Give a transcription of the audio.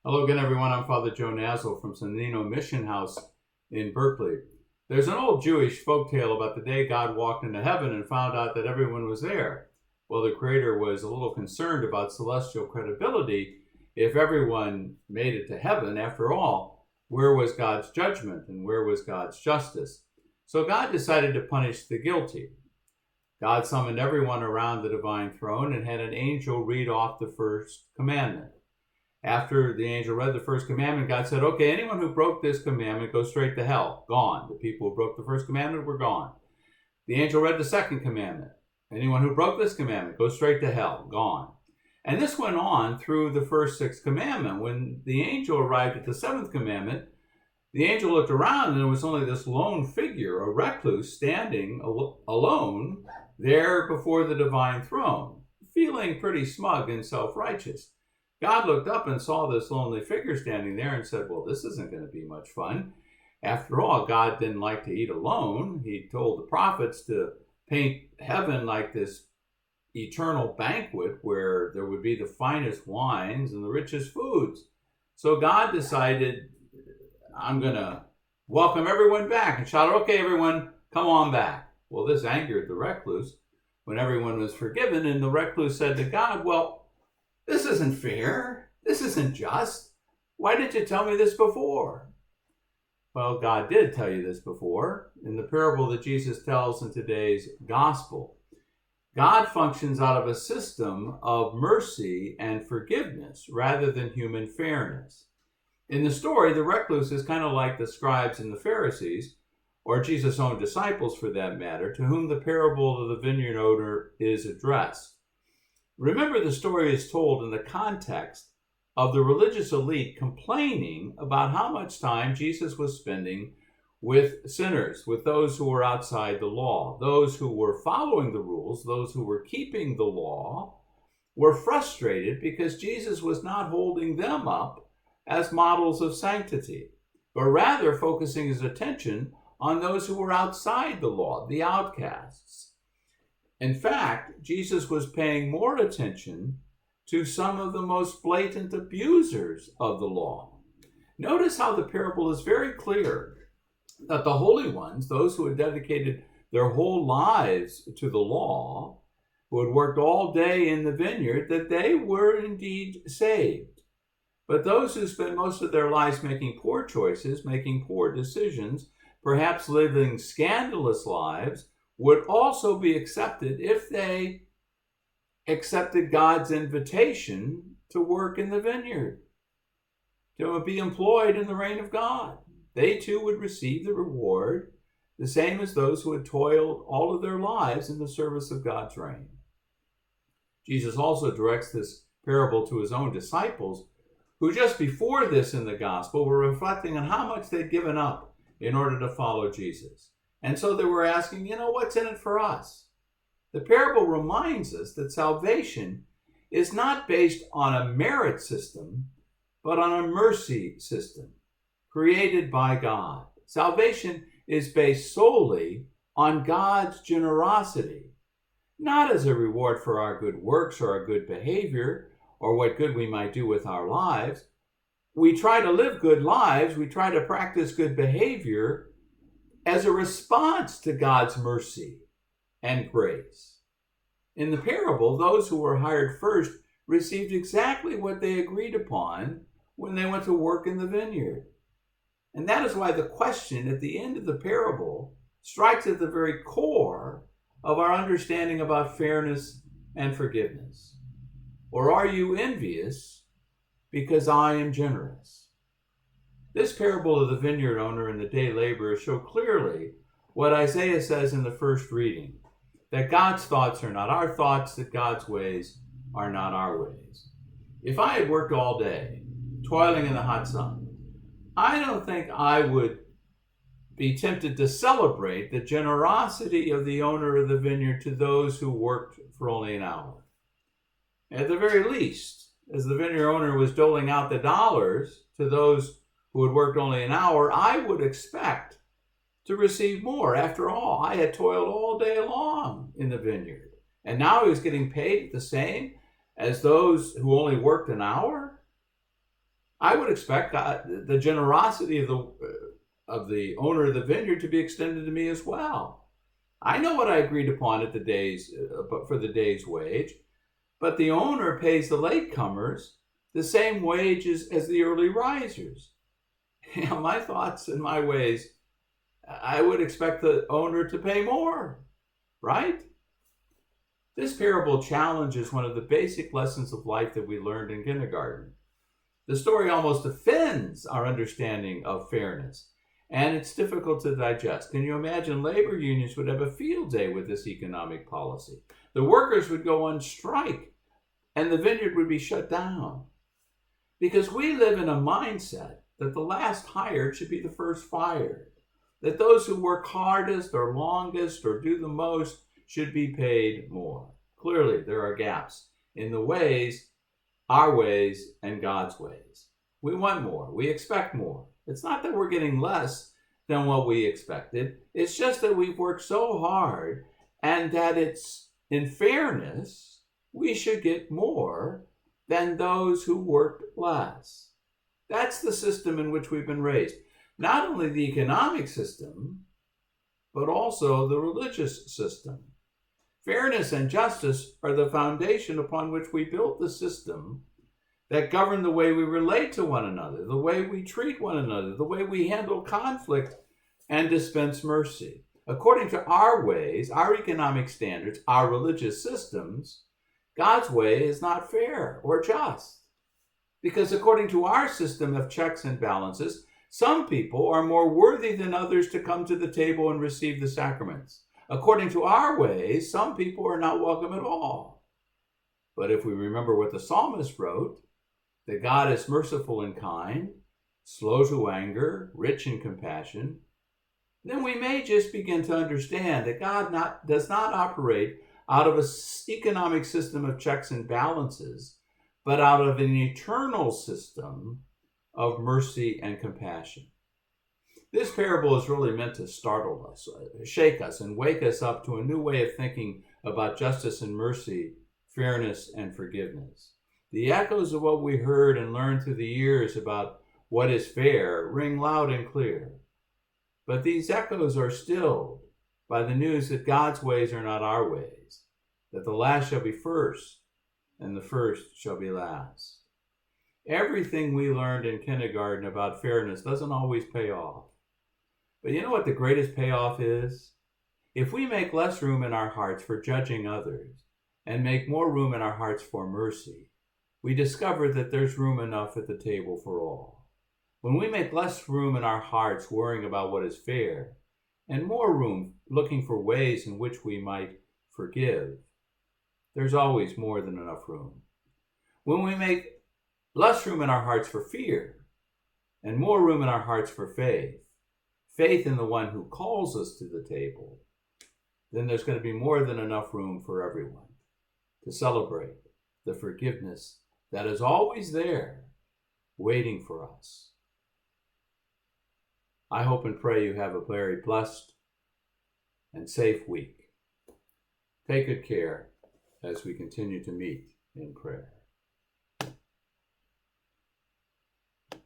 Hello again, everyone. I'm Father Joe Nazzle from Sandino Mission House in Berkeley. There's an old Jewish folktale about the day God walked into heaven and found out that everyone was there. Well, the Creator was a little concerned about celestial credibility. If everyone made it to heaven, after all, where was God's judgment and where was God's justice? So God decided to punish the guilty. God summoned everyone around the divine throne and had an angel read off the first commandment. After the angel read the first commandment, God said, okay, anyone who broke this commandment goes straight to hell. Gone. The people who broke the first commandment were gone. The angel read the second commandment. Anyone who broke this commandment goes straight to hell. Gone. And this went on through the first sixth commandment. When the angel arrived at the seventh commandment, the angel looked around and there was only this lone figure, a recluse, standing alone there before the divine throne, feeling pretty smug and self-righteous. God looked up and saw this lonely figure standing there and said, well, this isn't going to be much fun. After all, God didn't like to eat alone. He told the prophets to paint heaven like this eternal banquet where there would be the finest wines and the richest foods. So God decided, I'm going to welcome everyone back and shout, okay, everyone, come on back. Well, this angered the recluse when everyone was forgiven, and the recluse said to God, well, this isn't fair. This isn't just. Why didn't you tell me this before? Well, God did tell you this before. In the parable that Jesus tells in today's gospel, God functions out of a system of mercy and forgiveness rather than human fairness. In the story, the recluse is kind of like the scribes and the Pharisees, or Jesus' own disciples for that matter, to whom the parable of the vineyard owner is addressed. Remember, the story is told in the context of the religious elite complaining about how much time Jesus was spending with sinners, with those who were outside the law. Those who were following the rules, those who were keeping the law, were frustrated because Jesus was not holding them up as models of sanctity, but rather focusing his attention on those who were outside the law, the outcasts. In fact, Jesus was paying more attention to some of the most blatant abusers of the law. Notice how the parable is very clear that the holy ones, those who had dedicated their whole lives to the law, who had worked all day in the vineyard, that they were indeed saved. But those who spent most of their lives making poor choices, making poor decisions, perhaps living scandalous lives, would also be accepted if they accepted God's invitation to work in the vineyard, to be employed in the reign of God. They too would receive the reward, the same as those who had toiled all of their lives in the service of God's reign. Jesus also directs this parable to his own disciples, who just before this in the gospel were reflecting on how much they'd given up in order to follow Jesus. And so they were asking, what's in it for us? The parable reminds us that salvation is not based on a merit system, but on a mercy system created by God. Salvation is based solely on God's generosity, not as a reward for our good works or our good behavior or what good we might do with our lives. We try to live good lives, we try to practice good behavior as a response to God's mercy and grace. In the parable, those who were hired first received exactly what they agreed upon when they went to work in the vineyard. And that is why the question at the end of the parable strikes at the very core of our understanding about fairness and forgiveness. Or are you envious because I am generous? This parable of the vineyard owner and the day laborer show clearly what Isaiah says in the first reading, that God's thoughts are not our thoughts, that God's ways are not our ways. If I had worked all day, toiling in the hot sun, I don't think I would be tempted to celebrate the generosity of the owner of the vineyard to those who worked for only an hour. At the very least, as the vineyard owner was doling out the dollars to those who had worked only an hour, I would expect to receive more. After all, I had toiled all day long in the vineyard, and now he was getting paid the same as those who only worked an hour. I would expect the generosity of the owner of the vineyard to be extended to me as well. I know what I agreed upon at for the day's wage, but the owner pays the latecomers the same wages as the early risers. My thoughts and my ways, I would expect the owner to pay more, right? This parable challenges one of the basic lessons of life that we learned in kindergarten. The story almost offends our understanding of fairness, and it's difficult to digest. Can you imagine labor unions would have a field day with this economic policy? The workers would go on strike, and the vineyard would be shut down. Because we live in a mindset that the last hired should be the first fired, that those who work hardest or longest or do the most should be paid more. Clearly, there are gaps in the ways, our ways, and God's ways. We want more. We expect more. It's not that we're getting less than what we expected. It's just that we've worked so hard, and that it's, in fairness, we should get more than those who worked less. That's the system in which we've been raised. Not only the economic system, but also the religious system. Fairness and justice are the foundation upon which we built the system that govern the way we relate to one another, the way we treat one another, the way we handle conflict and dispense mercy. According to our ways, our economic standards, our religious systems, God's way is not fair or just. Because according to our system of checks and balances, some people are more worthy than others to come to the table and receive the sacraments. According to our ways, some people are not welcome at all. But if we remember what the psalmist wrote, that God is merciful and kind, slow to anger, rich in compassion, then we may just begin to understand that God does not operate out of an economic system of checks and balances, but out of an eternal system of mercy and compassion. This parable is really meant to startle us, shake us, and wake us up to a new way of thinking about justice and mercy, fairness and forgiveness. The echoes of what we heard and learned through the years about what is fair ring loud and clear. But these echoes are stilled by the news that God's ways are not our ways, that the last shall be first, and the first shall be last. Everything we learned in kindergarten about fairness doesn't always pay off. But you know what the greatest payoff is? If we make less room in our hearts for judging others and make more room in our hearts for mercy, we discover that there's room enough at the table for all. When we make less room in our hearts worrying about what is fair, and more room looking for ways in which we might forgive, there's always more than enough room. When we make less room in our hearts for fear, and more room in our hearts for faith, faith in the one who calls us to the table, then there's going to be more than enough room for everyone to celebrate the forgiveness that is always there, waiting for us. I hope and pray you have a very blessed and safe week. Take good care as we continue to meet in prayer.